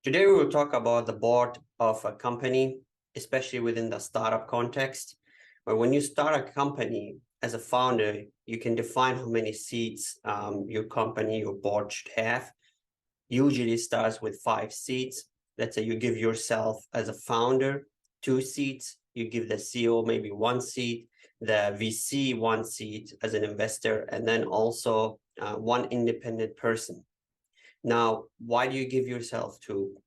Today, we will talk about the board of a company, especially within the startup context. But when you start a company as a founder, you can define how many seats your company, your board should have. Usually starts with 5 seats. Let's say you give yourself as a founder 2 seats, you give the CEO maybe 1 seat, the VC 1 seat as an investor, and then also one independent person. Now, why do you give yourself two?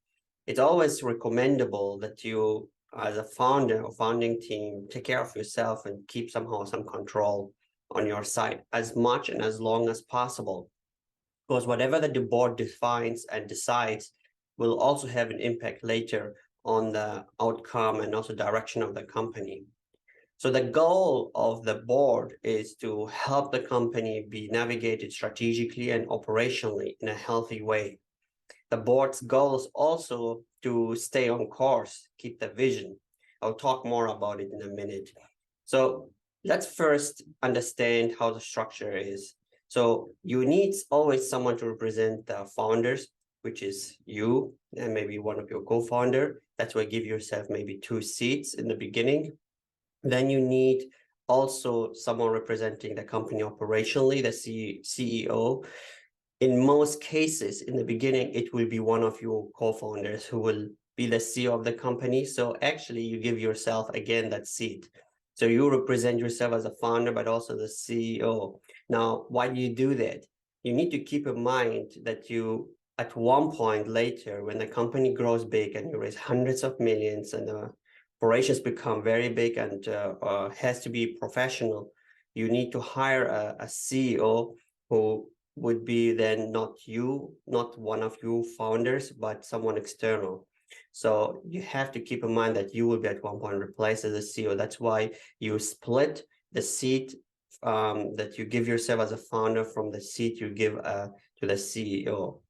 It's always recommendable that you, as a founder or founding team, take care of yourself and keep somehow some control on your side as much and as long as possible. Because whatever that the board defines and decides will also have an impact later on the outcome and also direction of the company. So the goal of the board is to help the company be navigated strategically and operationally in a healthy way. The board's goal is also to stay on course, keep the vision. I'll talk more about it in a minute. So let's first understand how the structure is. So you need always someone to represent the founders, which is you and maybe one of your co-founder. That's why give yourself maybe 2 seats in the beginning. Then you need also someone representing the company operationally, the CEO. In most cases, in the beginning, it will be one of your co-founders who will be the CEO of the company. So actually, you give yourself, again, that seat. So you represent yourself as a founder, but also the CEO. Now, why do you do that? You need to keep in mind that you, at one point later, when the company grows big and you raise hundreds of millions and the operations become very big and has to be professional, you need to hire a CEO who would be then not you, not one of you founders, but someone external. So you have to keep in mind that you will be at one point replaced as a CEO. That's why you split the seat that you give yourself as a founder from the seat you give to the CEO.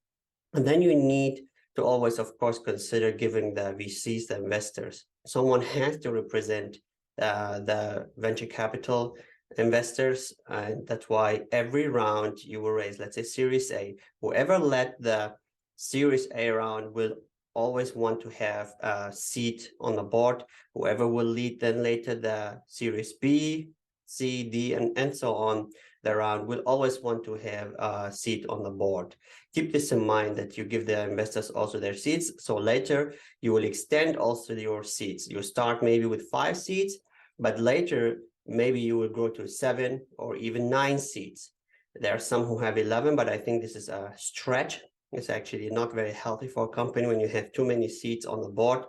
And then you need to always, of course, consider giving the VCs, the investors. Someone has to represent the venture capital investors, and that's why every round you will raise, let's say Series A, whoever led the Series A round will always want to have a seat on the board. Whoever will lead then later the Series B, C, D, and so on the round will always want to have a seat on the board. Keep this in mind that you give the investors also their seats. So later you will extend also your seats. You start maybe with 5 seats, but later maybe you will grow to 7 or even 9 seats. There are some who have 11, but I think this is a stretch. It's actually not very healthy for a company when you have too many seats on the board.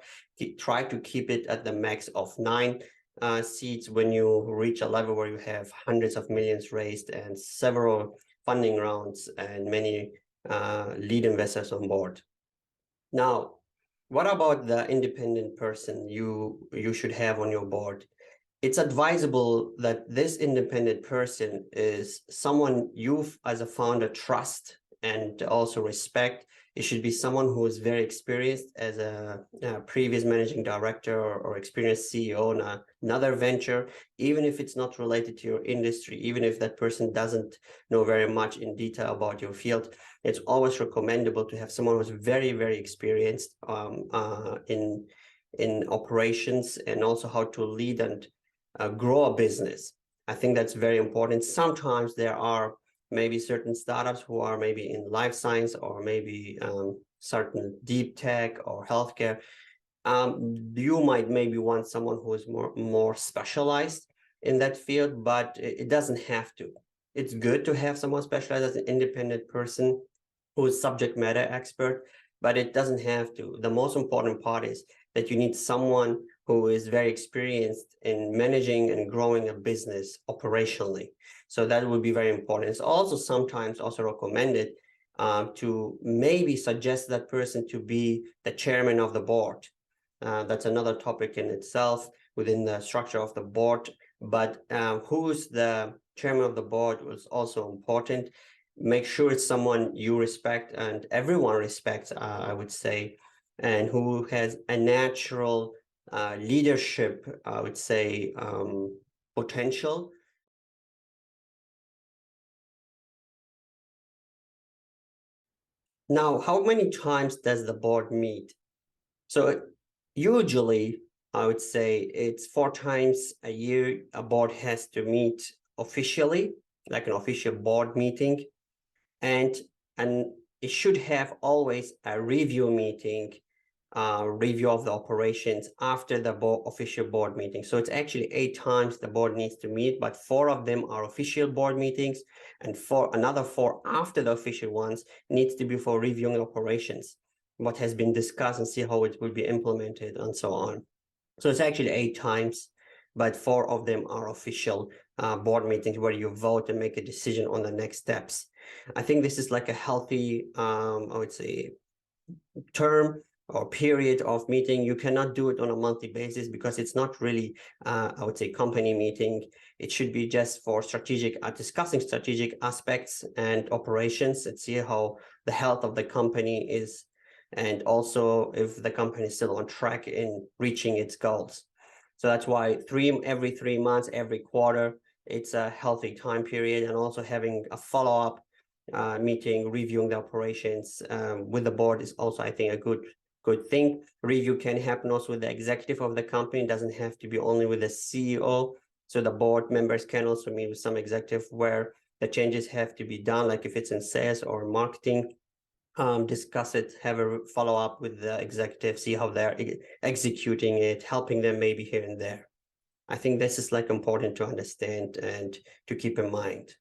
Try to keep it at the max of 9 seats when you reach a level where you have hundreds of millions raised and several funding rounds and many lead investors on board. Now, what about the independent person you should have on your board? It's advisable that this independent person is someone you as a founder trust and also respect. It should be someone who is very experienced as a previous managing director or experienced CEO in another venture, even if it's not related to your industry, even if that person doesn't know very much in detail about your field. It's always recommendable to have someone who's very, very experienced in operations and also how to lead and grow a business. I think that's very important. Sometimes there are maybe certain startups who are maybe in life science or maybe certain deep tech or healthcare. You might maybe want someone who is more specialized in that field, but it doesn't have to. It's good to have someone specialized as an independent person who is subject matter expert, but it doesn't have to. The most important part is that you need someone who is very experienced in managing and growing a business operationally. So that would be very important. It's also sometimes also recommended to maybe suggest that person to be the chairman of the board. That's another topic in itself within the structure of the board. But who's the chairman of the board was also important. Make sure it's someone you respect and everyone respects, I would say, and who has a natural leadership, I would say, potential. Now, how many times does the board meet? So usually, I would say it's 4 times a year a board has to meet officially, like an official board meeting, and it should have always a review meeting, review of the operations after the official board meeting. So it's actually 8 times the board needs to meet, but 4 of them are official board meetings, and another 4 after the official ones needs to be for reviewing operations, what has been discussed, and see how it will be implemented and so on. So it's actually 8 times, but 4 of them are official board meetings where you vote and make a decision on the next steps. I think this is like a healthy, I would say, term or period of meeting. You cannot do it on a monthly basis because it's not really, I would say, company meeting. It should be just for strategic, discussing strategic aspects and operations, and see how the health of the company is, and also if the company is still on track in reaching its goals. So that's why every 3 months, every quarter, it's a healthy time period, and also having a follow-up meeting, reviewing the operations with the board is also, I think, a good thing. Review can happen also with the executive of the company. It doesn't have to be only with the CEO. So the board members can also meet with some executive where the changes have to be done, like if it's in sales or marketing, discuss it, have a follow-up with the executive, see how they're executing it, helping them maybe here and there. I think this is like important to understand and to keep in mind.